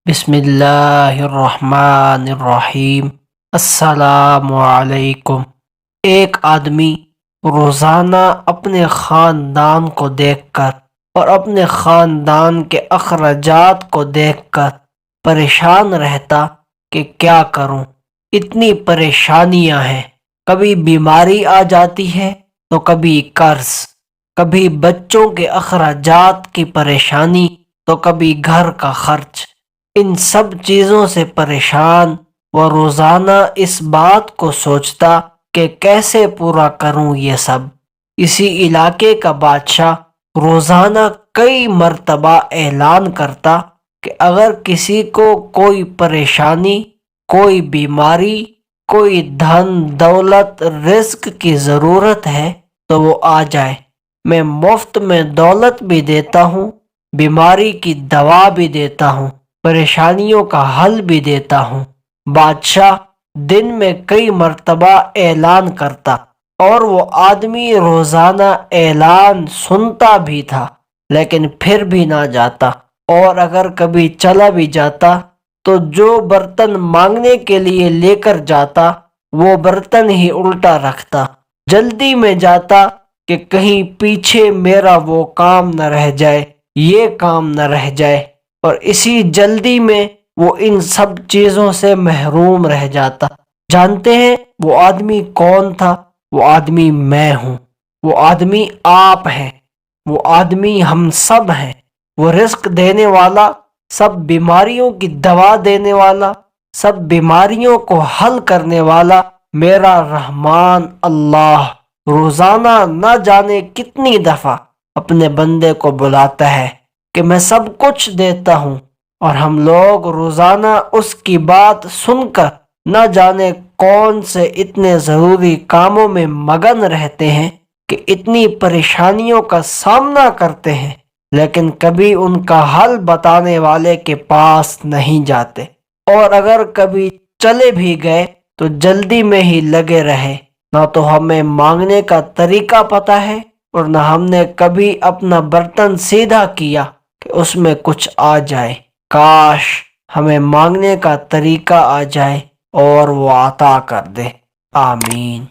بسم اللہ الرحمن الرحیم۔ السلام علیکم۔ ایک آدمی روزانہ اپنے خاندان کو دیکھ کر اور اپنے خاندان کے اخراجات کو دیکھ کر پریشان رہتا کہ کیا کروں، اتنی پریشانیاں ہیں۔ کبھی بیماری آ جاتی ہے تو کبھی قرض، کبھی بچوں کے اخراجات کی پریشانی تو کبھی گھر کا خرچ۔ ان سب چیزوں سے پریشان وہ روزانہ اس بات کو سوچتا کہ کیسے پورا کروں یہ سب۔ اسی علاقے کا بادشاہ روزانہ کئی مرتبہ اعلان کرتا کہ اگر کسی کو کوئی پریشانی، کوئی بیماری، کوئی دھن دولت، رزق کی ضرورت ہے تو وہ آ جائے، میں مفت میں دولت بھی دیتا ہوں، بیماری کی دوا بھی دیتا ہوں، پریشانیوں کا حل بھی دیتا ہوں۔ بادشاہ دن میں کئی مرتبہ اعلان کرتا اور وہ آدمی روزانہ اعلان سنتا بھی تھا، لیکن پھر بھی نہ جاتا، اور اگر کبھی چلا بھی جاتا تو جو برتن مانگنے کے لیے لے کر جاتا وہ برتن ہی الٹا رکھتا۔ جلدی میں جاتا کہ کہیں پیچھے میرا وہ کام نہ رہ جائے، یہ کام نہ رہ جائے، اور اسی جلدی میں وہ ان سب چیزوں سے محروم رہ جاتا۔ جانتے ہیں وہ آدمی کون تھا؟ وہ آدمی میں ہوں، وہ آدمی آپ ہیں، وہ آدمی ہم سب ہیں۔ وہ رزق دینے والا، سب بیماریوں کی دوا دینے والا، سب بیماریوں کو حل کرنے والا میرا رحمان اللہ روزانہ نہ جانے کتنی دفعہ اپنے بندے کو بلاتا ہے کہ میں سب کچھ دیتا ہوں، اور ہم لوگ روزانہ اس کی بات سن کر نہ جانے کون سے اتنے ضروری کاموں میں مگن رہتے ہیں کہ اتنی پریشانیوں کا سامنا کرتے ہیں، لیکن کبھی ان کا حل بتانے والے کے پاس نہیں جاتے، اور اگر کبھی چلے بھی گئے تو جلدی میں ہی لگے رہے۔ نہ تو ہمیں مانگنے کا طریقہ پتہ ہے، اور نہ ہم نے کبھی اپنا برتن سیدھا کیا کہ اس میں کچھ آ جائے۔ کاش ہمیں مانگنے کا طریقہ آ جائے اور وہ عطا کر دے۔ آمین۔